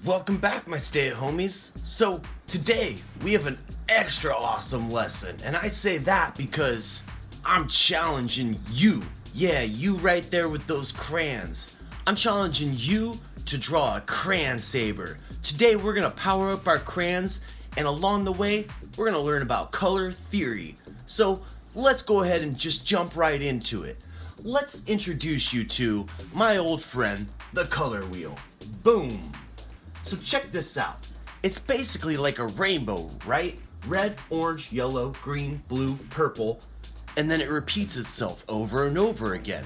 Welcome back, my stay-at-homies. So today we have an extra awesome lesson, and I say that because I'm challenging you. Yeah, you right there with those crayons. I'm challenging you to draw a crayon saber. Today we're gonna power up our crayons, and along the way we're gonna learn about color theory. So let's go ahead and just jump right into it. Let's introduce you to my old friend, the color wheel. Boom. So check this out. It's basically like a rainbow, right? Red, orange, yellow, green, blue, purple, and then it repeats itself over and over again.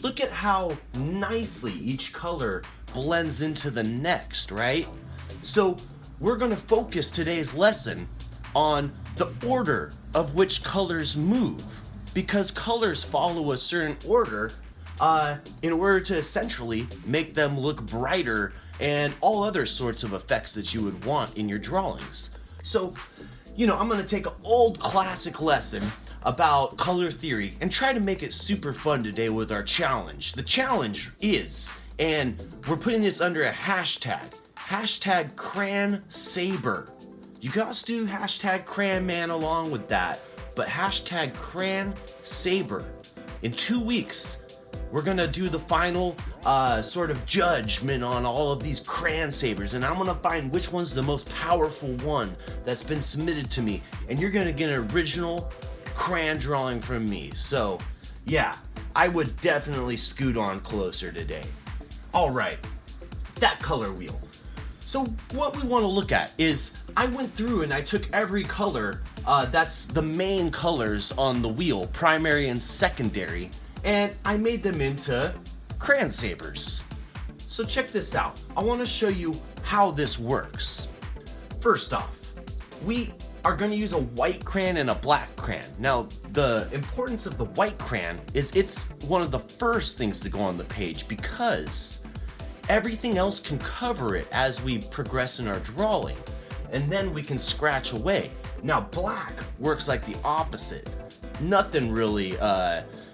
Look at how nicely each color blends into the next, right? So we're gonna focus today's lesson on the order of which colors move, because colors follow a certain order in order to essentially make them look brighter and all other sorts of effects that you would want in your drawings. So, I'm gonna take an old classic lesson about color theory and try to make it super fun today with our challenge. The challenge is, and we're putting this under a hashtag Crayon Saber. You can also do hashtag Crayon Man along with that, but hashtag Crayon Saber. In 2 weeks, we're gonna do the final sort of judgment on all of these crayon sabers, and I'm gonna find which one's the most powerful one that's been submitted to me, and you're gonna get an original crayon drawing from me. So yeah, I would definitely scoot on closer today. All right, that color wheel. So what we want to look at is, I went through and I took every color that's the main colors on the wheel, primary and secondary, and I made them into crayon sabers. So check this out. I want to show you how this works. First off, we are going to use a white crayon and a black crayon. Now, the importance of the white crayon is it's one of the first things to go on the page, because everything else can cover it as we progress in our drawing, and then we can scratch away. Now, black works like the opposite. Nothing really,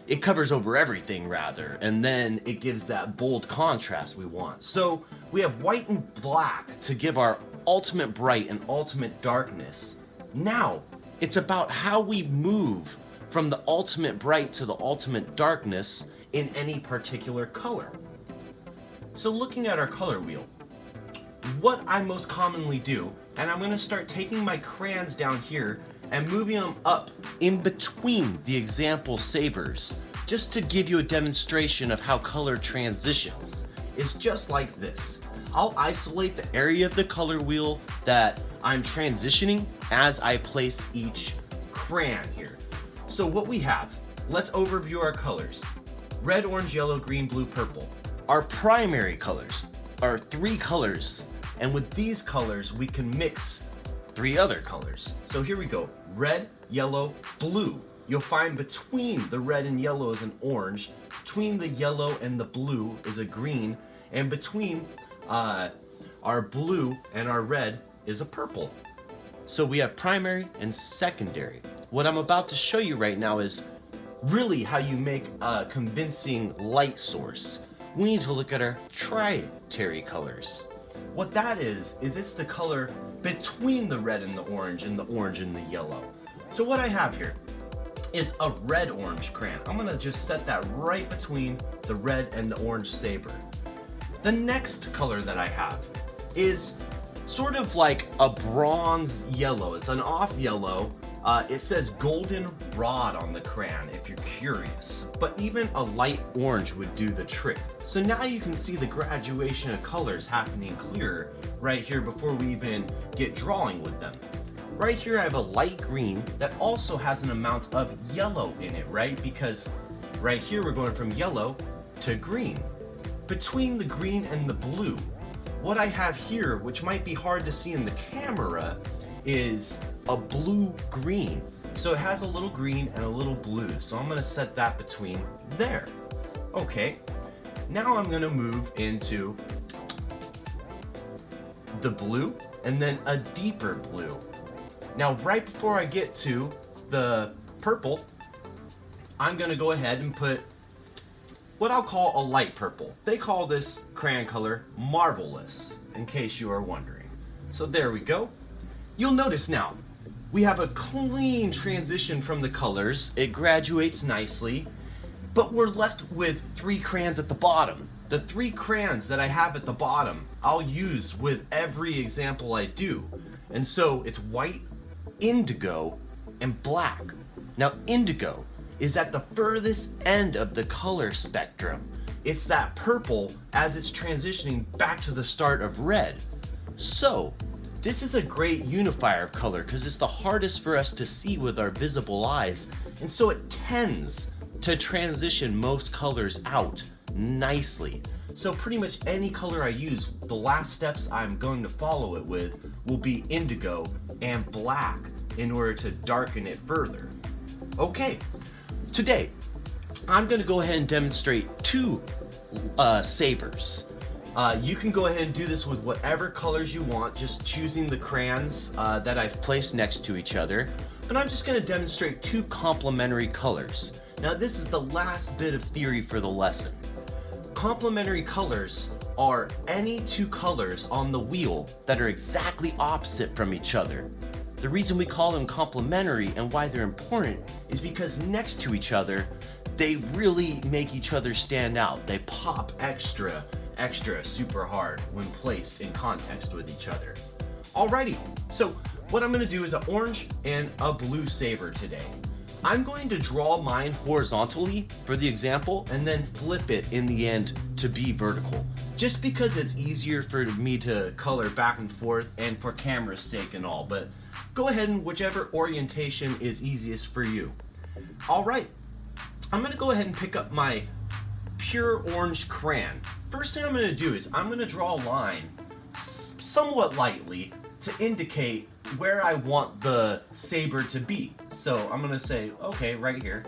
it covers over everything rather, and then it gives that bold contrast we want. So we have white and black to give our ultimate bright and ultimate darkness. Now it's about how we move from the ultimate bright to the ultimate darkness in any particular color. So looking at our color wheel, what I most commonly do, and I'm going to start taking my crayons down here and moving them up in between the example sabers, just to give you a demonstration of how color transitions. It's just like this. I'll isolate the area of the color wheel that I'm transitioning as I place each crayon here. So what we have, let's overview our colors. Red, orange, yellow, green, blue, purple. Our primary colors are 3 colors, and with these colors we can mix 3 other colors. So here we go, red, yellow, blue. You'll find between the red and yellow is an orange, between the yellow and the blue is a green, and between our blue and our red is a purple. So we have primary and secondary. What I'm about to show you right now is really how you make a convincing light source. We need to look at our tritary colors. What that is it's the color between the red and the orange and the yellow. So what I have here is a red-orange crayon. I'm gonna just set that right between the red and the orange saber. The next color that I have is sort of like a bronze yellow. It's an off yellow. It says golden rod on the crayon if you're curious, but even a light orange would do the trick. So now you can see the graduation of colors happening clearer right here before we even get drawing with them. Right here I have a light green that also has an amount of yellow in it, right? Because right here we're going from yellow to green. Between the green and the blue, what I have here, which might be hard to see in the camera, is a blue-green. So it has a little green and a little blue. So I'm gonna set that between there. Okay, now I'm gonna move into the blue and then a deeper blue. Now, right before I get to the purple, I'm gonna go ahead and put what I'll call a light purple. They call this crayon color Marvelous, in case you are wondering. So there we go. You'll notice now, we have a clean transition from the colors. It graduates nicely, but we're left with 3 crayons at the bottom. The 3 crayons that I have at the bottom, I'll use with every example I do. And so it's white, indigo, and black. Now, indigo is at the furthest end of the color spectrum. It's that purple as it's transitioning back to the start of red. So, this is a great unifier of color because it's the hardest for us to see with our visible eyes, and so it tends to transition most colors out nicely. So pretty much any color I use, the last steps I'm going to follow it with will be indigo and black in order to darken it further. Okay, today I'm going to go ahead and demonstrate 2 sabers. You can go ahead and do this with whatever colors you want, just choosing the crayons that I've placed next to each other. But I'm just going to demonstrate 2 complementary colors. Now, this is the last bit of theory for the lesson. Complementary colors are any 2 colors on the wheel that are exactly opposite from each other. The reason we call them complementary and why they're important is because next to each other, they really make each other stand out. They pop extra super hard when placed in context with each other. Alrighty, so what I'm going to do is an orange and a blue saber today. I'm going to draw mine horizontally for the example and then flip it in the end to be vertical. Just because it's easier for me to color back and forth and for camera's sake and all, but go ahead and whichever orientation is easiest for you. Alright, I'm going to go ahead and pick up my pure orange crayon. First thing I'm going to do is I'm going to draw a line somewhat lightly to indicate where I want the saber to be. So I'm going to say, okay, right here.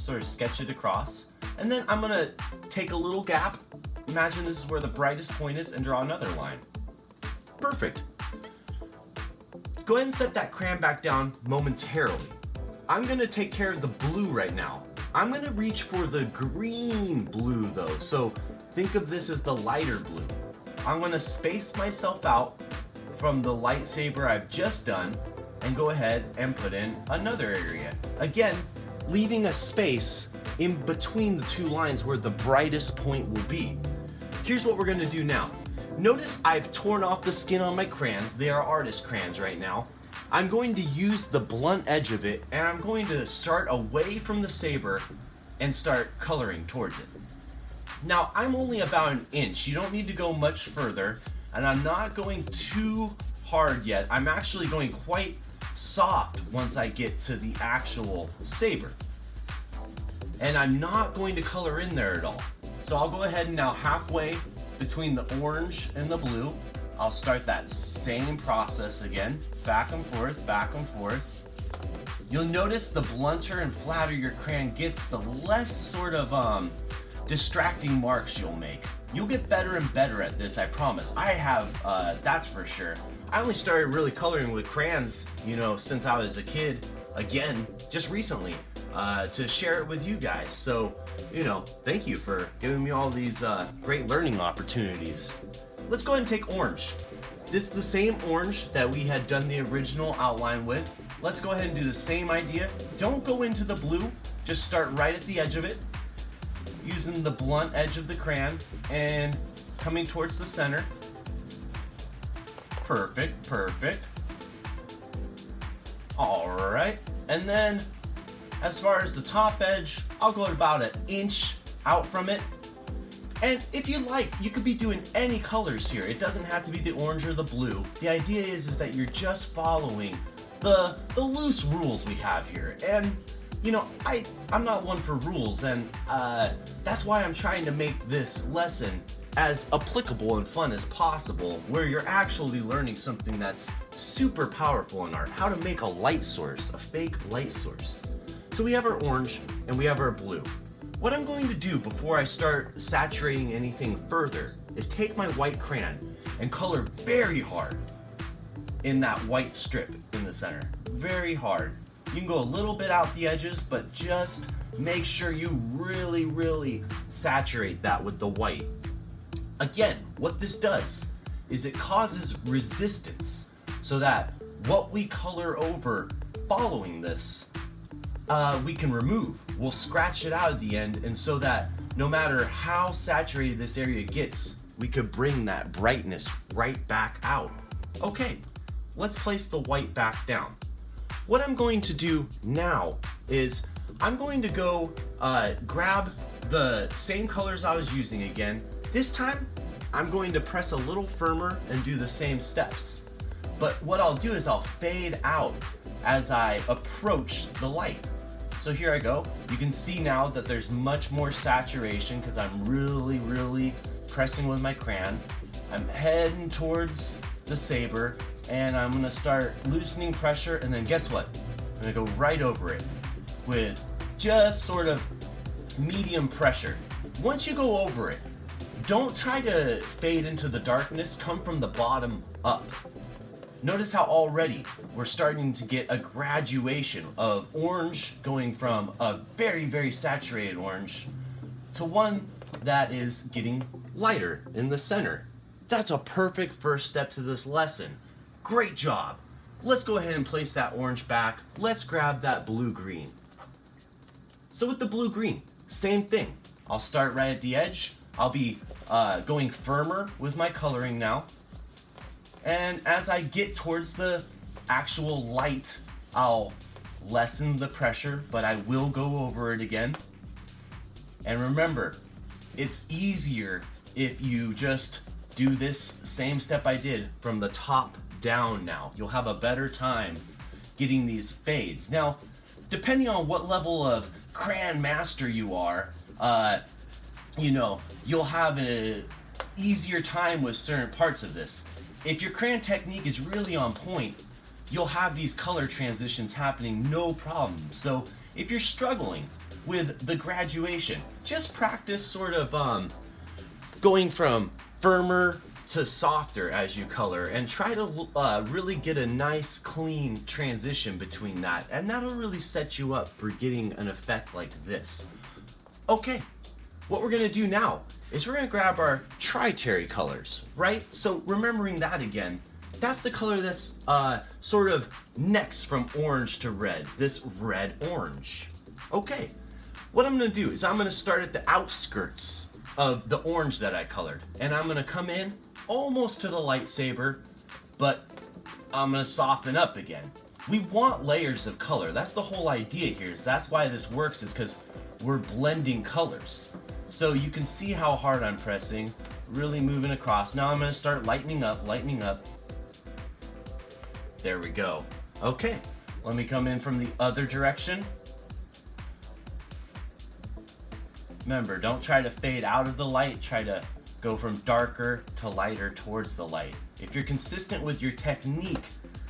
Sort of sketch it across. And then I'm going to take a little gap. Imagine this is where the brightest point is and draw another line. Perfect. Go ahead and set that crayon back down momentarily. I'm going to take care of the blue right now. I'm going to reach for the green blue though, so think of this as the lighter blue. I'm going to space myself out from the lightsaber I've just done and go ahead and put in another area. Again, leaving a space in between the 2 lines where the brightest point will be. Here's what we're going to do now. Notice I've torn off the skin on my crayons. They are artist crayons right now. I'm going to use the blunt edge of it and I'm going to start away from the saber and start coloring towards it. Now, I'm only about an inch. You don't need to go much further, and I'm not going too hard yet. I'm actually going quite soft once I get to the actual saber. And I'm not going to color in there at all. So I'll go ahead and now halfway between the orange and the blue, I'll start that same process again, back and forth, back and forth. You'll notice the blunter and flatter your crayon gets, the less sort of distracting marks you'll make. You'll get better and better at this, I promise. I have, that's for sure. I only started really coloring with crayons, since I was a kid, again, just recently, to share it with you guys. So, thank you for giving me all these great learning opportunities. Let's go ahead and take orange. This is the same orange that we had done the original outline with. Let's go ahead and do the same idea. Don't go into the blue, just start right at the edge of it, using the blunt edge of the crayon and coming towards the center. Perfect, perfect. Alright, and then as far as the top edge, I'll go about an inch out from it. And if you like, you could be doing any colors here. It doesn't have to be the orange or the blue. The idea is that you're just following the loose rules we have here. And I'm not one for rules, and that's why I'm trying to make this lesson as applicable and fun as possible, where you're actually learning something that's super powerful in art, how to make a light source, a fake light source. So we have our orange and we have our blue. What I'm going to do before I start saturating anything further is take my white crayon and color very hard in that white strip in the center. Very hard. You can go a little bit out the edges, but just make sure you really saturate that with the white. Again, what this does is it causes resistance so that what we color over following this, we can remove. We'll scratch it out at the end, and so that no matter how saturated this area gets, we could bring that brightness right back out. Okay, let's place the white back down. What I'm going to do now is I'm going to go grab the same colors I was using again. This time, I'm going to press a little firmer and do the same steps. But what I'll do is I'll fade out as I approach the light. So here I go. You can see now that there's much more saturation because I'm really pressing with my crayon. I'm heading towards the Saber, and I'm gonna start loosening pressure, and then guess what? I'm gonna go right over it with just sort of medium pressure. Once you go over it, don't try to fade into the darkness, come from the bottom up. Notice how already we're starting to get a graduation of orange going from a very saturated orange to one that is getting lighter in the center. That's a perfect first step to this lesson. Great job. Let's go ahead and place that orange back. Let's grab that blue-green. So with the blue-green, same thing. I'll start right at the edge. I'll be going firmer with my coloring now. And as I get towards the actual light, I'll lessen the pressure, but I will go over it again. And remember, it's easier if you just do this same step I did from the top down now. You'll have a better time getting these fades. Now, depending on what level of crayon master you are, you'll have an easier time with certain parts of this. If your crayon technique is really on point, you'll have these color transitions happening no problem. So if you're struggling with the graduation, just practice sort of going from firmer to softer as you color, and try to really get a nice clean transition between that, and that'll really set you up for getting an effect like this. Okay, what we're gonna do now is we're gonna grab our tri-terry colors, right? So remembering that again, that's the color that's sort of next from orange to red, this red-orange. Okay, what I'm gonna do is I'm gonna start at the outskirts of the orange that I colored, and I'm gonna come in almost to the lightsaber, but I'm gonna soften up again. We want layers of color. That's the whole idea here. That's why this works, is because we're blending colors. So you can see how hard I'm pressing, really moving across. Now I'm gonna start lightening up. There we go. Okay, let me come in from the other direction. Remember, don't try to fade out of the light, try to go from darker to lighter towards the light. If you're consistent with your technique,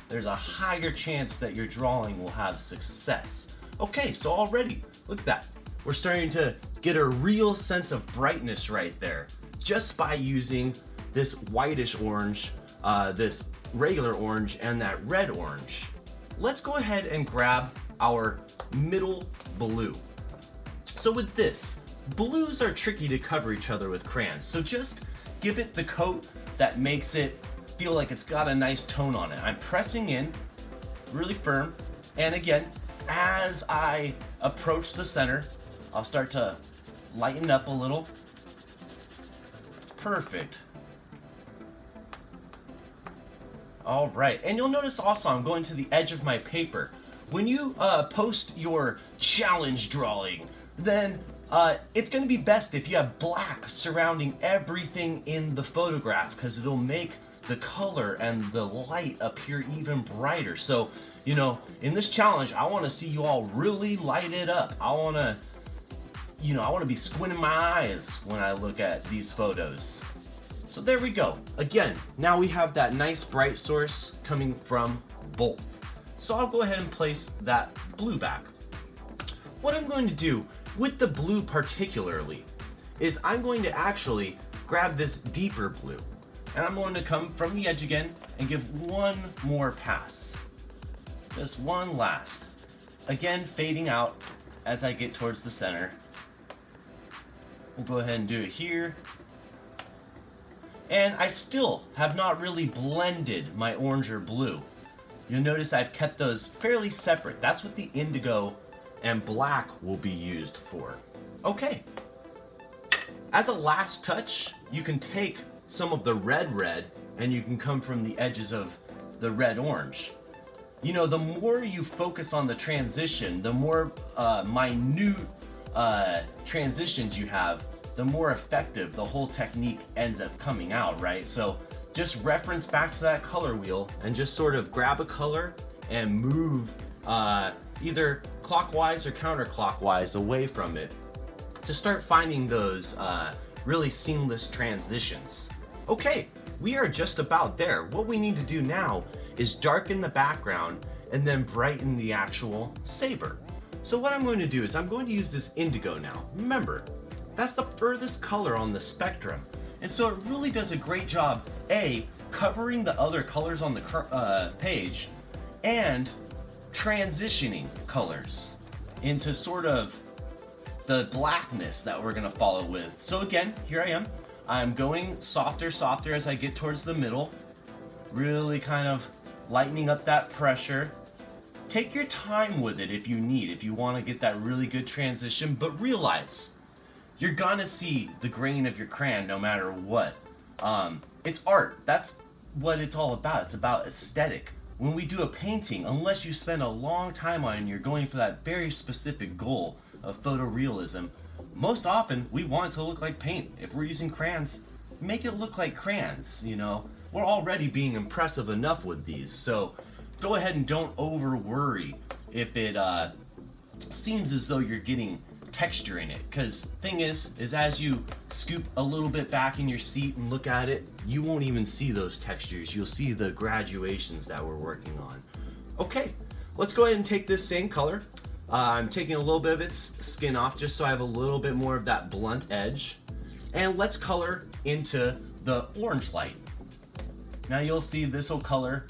there's a higher chance that your drawing will have success. Okay, so already, look at that. We're starting to get a real sense of brightness right there, just by using this whitish orange, this regular orange, and that red orange. Let's go ahead and grab our middle blue. So with this, blues are tricky to cover each other with crayons, so just give it the coat that makes it feel like it's got a nice tone on it. I'm pressing in really firm, and again, as I approach the center, I'll start to lighten up a little. Perfect. All right, and you'll notice also I'm going to the edge of my paper. When you post your challenge drawing, then it's going to be best if you have black surrounding everything in the photograph, because it'll make the color and the light appear even brighter. So, in this challenge, I want to see you all really light it up. I want to be squinting my eyes when I look at these photos. So there we go. Again, now we have that nice bright source coming from both. So I'll go ahead and place that blue back. What I'm going to do with the blue particularly is I'm going to actually grab this deeper blue. And I'm going to come from the edge again and give one more pass. Just one last. Again, fading out as I get towards the center. We'll go ahead and do it here. And I still have not really blended my orange or blue. You'll notice I've kept those fairly separate. That's what the indigo and black will be used for. Okay. As a last touch, you can take some of the red and you can come from the edges of the red-orange. You know, the more you focus on the transition, the more minute transitions you have, the more effective the whole technique ends up coming out, right? So just reference back to that color wheel and just sort of grab a color and move either clockwise or counterclockwise away from it to start finding those really seamless transitions. Okay, we are just about there. What we need to do now is darken the background and then brighten the actual saber. So what I'm going to do is I'm going to use this indigo now. Remember, that's the furthest color on the spectrum. And so it really does a great job, A, covering the other colors on the page and transitioning colors into sort of the blackness that we're gonna follow with. So again, here I am. I'm going softer as I get towards the middle, really kind of lightening up that pressure. Take your time with it if you need, if you want to get that really good transition, but realize you're gonna see the grain of your crayon no matter what. It's art. That's what it's all about. It's about aesthetic. When we do a painting, unless you spend a long time on it and you're going for that very specific goal of photorealism, most often we want it to look like paint. If we're using crayons, make it look like crayons, you know. We're already being impressive enough with these, so go ahead and don't over worry if it seems as though you're getting texture in it, because thing is as you scoop a little bit back in your seat and look at it, you won't even see those textures. You'll see the graduations that we're working on. Okay, let's go ahead and take this same color. I'm taking a little bit of its skin off just so I have a little bit more of that blunt edge, and let's color into the orange light. Now you'll see this will color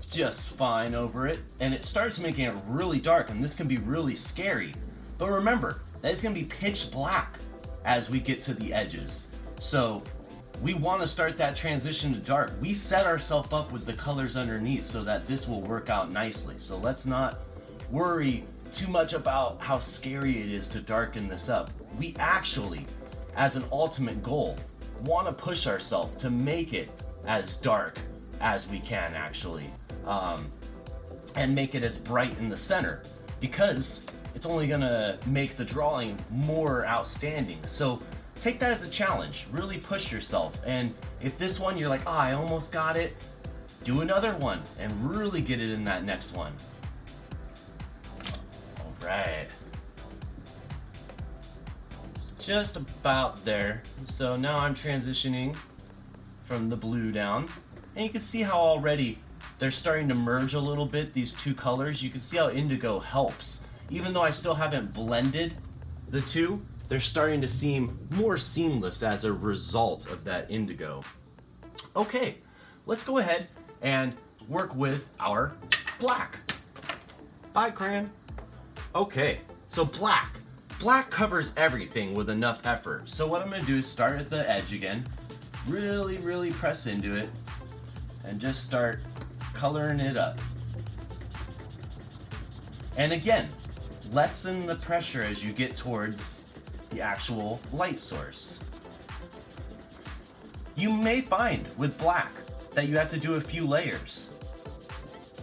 just fine over it, and it starts making it really dark, and this can be really scary. But remember, that it's gonna be pitch black as we get to the edges. So we wanna start that transition to dark. We set ourselves up with the colors underneath so that this will work out nicely. So let's not worry too much about how scary it is to darken this up. We actually, as an ultimate goal, wanna push ourselves to make it as dark as we can actually, and make it as bright in the center, because it's only gonna make the drawing more outstanding. So take that as a challenge, really push yourself. And if this one you're like, I almost got it, do another one and really get it in that next one. All right. Just about there. So now I'm transitioning from the blue down, and you can see how already they're starting to merge a little bit, these two colors. You can see how indigo helps. Even though I still haven't blended the two, they're starting to seem more seamless as a result of that indigo. Okay, let's go ahead and work with our black. Bye, crayon. Okay, so black. Black covers everything with enough effort. So what I'm gonna do is start at the edge again, really press into it, and just start coloring it up. And again, lessen the pressure as you get towards the actual light source. You may find with black that you have to do a few layers.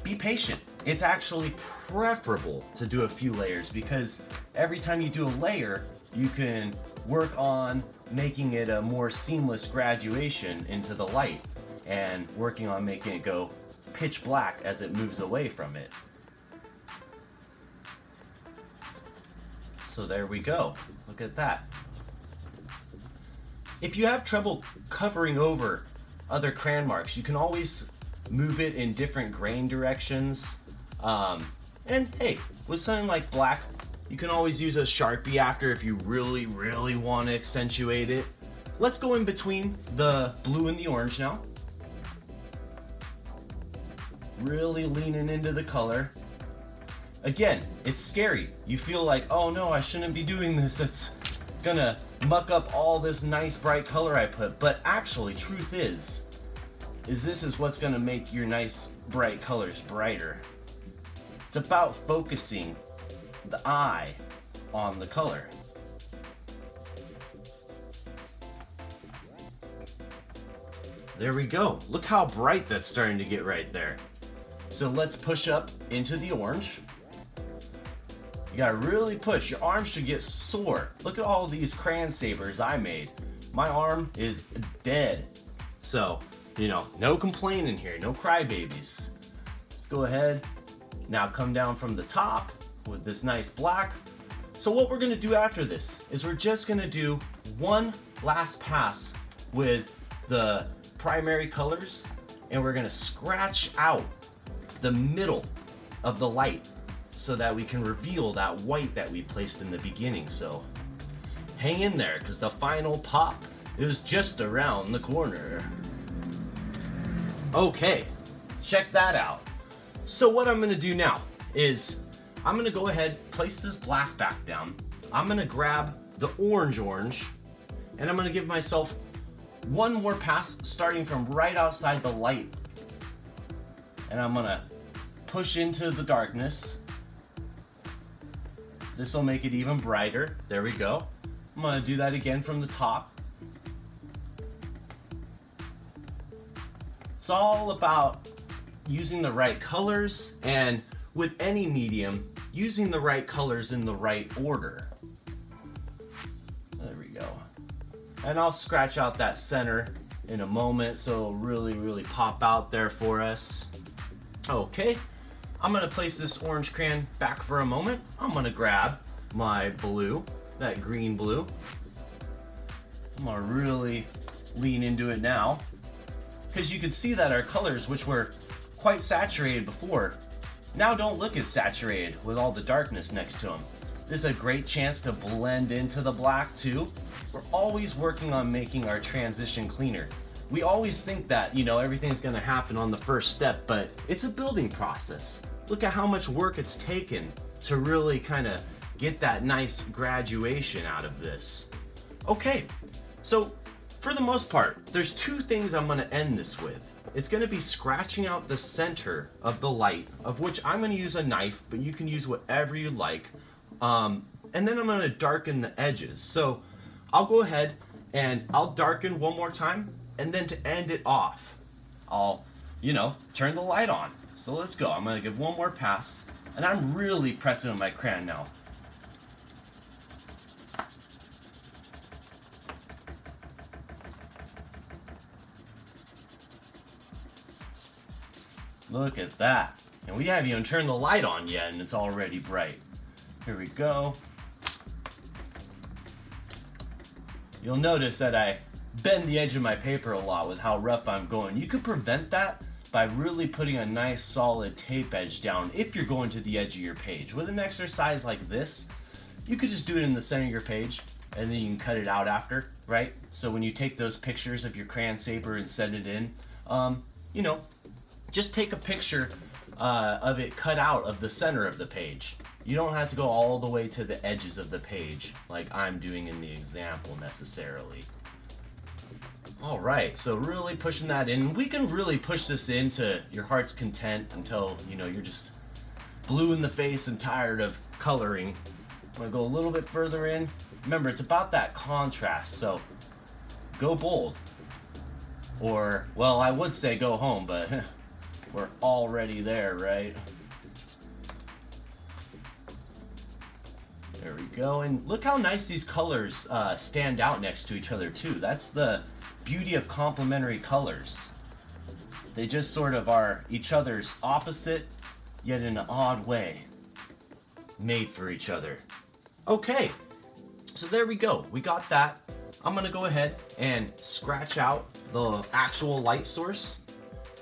Be patient. It's actually preferable to do a few layers, because every time you do a layer, you can work on making it a more seamless graduation into the light and working on making it go pitch black as it moves away from it. So there we go. Look at that. If you have trouble covering over other crayon marks, you can always move it in different grain directions. And hey, with something like black, you can always use a Sharpie after if you really want to accentuate it. let's go in between the blue and the orange now. Really leaning into the color. Again, it's scary. You feel like, oh no, I shouldn't be doing this. It's gonna muck up all this nice bright color I put. But actually, truth is this is what's gonna make your nice bright colors brighter. It's about focusing the eye on the color. There we go. Look how bright that's starting to get right there. So let's push up into the orange. You gotta really push. Your arm should get sore. Look at all these crayon sabers I made. My arm is dead. So, you know, no complaining here, no crybabies. Let's go ahead. Now come down from the top with this nice black. So what we're gonna do after this is we're just gonna do one last pass with the primary colors, and we're gonna scratch out the middle of the light so that we can reveal that white that we placed in the beginning. So hang in there, because the final pop is just around the corner. Okay, check that out. So what I'm gonna do now is I'm gonna go ahead, place this black back down. I'm gonna grab the orange, and I'm gonna give myself one more pass starting from right outside the light. And I'm gonna push into the darkness. This will make it even brighter. There we go. I'm gonna do that again from the top. It's all about using the right colors, and with any medium, using the right colors in the right order. There we go. And I'll scratch out that center in a moment so it'll really pop out there for us. Okay, I'm gonna place this orange crayon back for a moment. I'm gonna grab my blue, that green blue. I'm gonna really lean into it now, because you can see that our colors, which were quite saturated before, now don't look as saturated with all the darkness next to them. This is a great chance to blend into the black too. We're always working on making our transition cleaner. We always think that, you know, everything's gonna happen on the first step, but it's a building process. Look at how much work it's taken to really kind of get that nice graduation out of this. Okay, so for the most part, there's two things I'm gonna end this with. It's gonna be scratching out the center of the light, of which I'm gonna use a knife, but you can use whatever you like. And then I'm gonna darken the edges. So I'll go ahead and I'll darken one more time, and then to end it off, I'll, you know, turn the light on. So let's go. I'm gonna give one more pass, and I'm really pressing on my crayon now. Look at that. And we haven't even turned the light on yet, and it's already bright. Here we go. You'll notice that I bend the edge of my paper a lot with how rough I'm going. You could prevent that by really putting a nice solid tape edge down if you're going to the edge of your page. With an exercise like this, you could just do it in the center of your page, and then you can cut it out after, right? So when you take those pictures of your crayon saber and send it in, you know, just take a picture of it cut out of the center of the page. You don't have to go all the way to the edges of the page like I'm doing in the example necessarily. All right, so really pushing that in. We can really push this into your heart's content until, you know, you're just blue in the face and tired of coloring. I'm gonna go a little bit further in. Remember, it's about that contrast, so go bold. Or, well, I would say go home, but we're already there, right? There we go, and look how nice these colors stand out next to each other too. That's the beauty of complementary colors. They just sort of are each other's opposite, yet in an odd way, made for each other. Okay, so there we go. We got that. I'm gonna go ahead and scratch out the actual light source,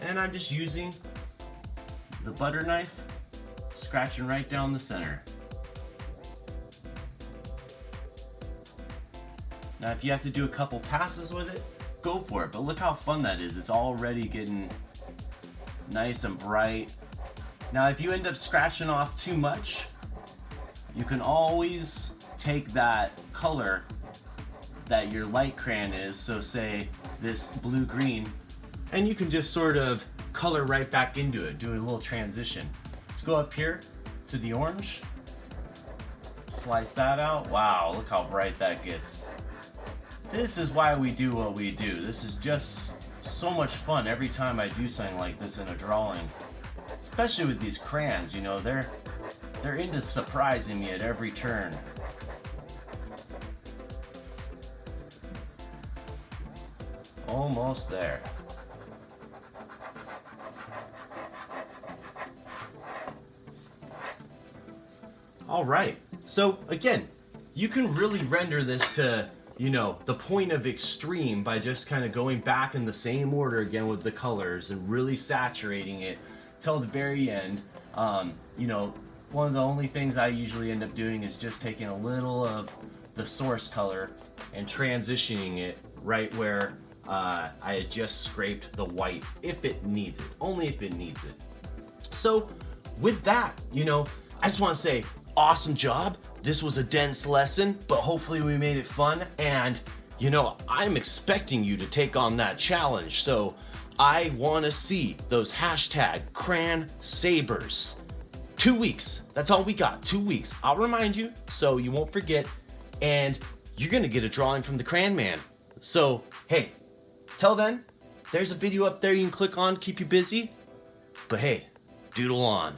and I'm just using the butter knife, scratching right down the center. Now if you have to do a couple passes with it, go for it. But look how fun that is. It's already getting nice and bright. Now if you end up scratching off too much, you can always take that color that your light crayon is, so say this blue-green, and you can just sort of color right back into it, do a little transition. Let's go up here to the orange, slice that out. Wow, look how bright that gets. This is why we do what we do. This is just so much fun every time I do something like this in a drawing. Especially with these crayons, you know, they're into surprising me at every turn. Almost there. All right, so again, you can really render this to, you know, the point of extreme by just kind of going back in the same order again with the colors and really saturating it till the very end. You know, one of the only things I usually end up doing is just taking a little of the source color and transitioning it right where I had just scraped the white, if it needs it, only if it needs it. So with that, you know, I just want to say awesome job. This was a dense lesson, but hopefully we made it fun. And you know, I'm expecting you to take on that challenge. So I want to see those hashtag crayon sabers. 2 weeks. That's all we got. 2 weeks. I'll remind you so you won't forget. And you're going to get a drawing from the Crayon Man. So, hey, till then, there's a video up there you can click on, keep you busy. But hey, doodle on.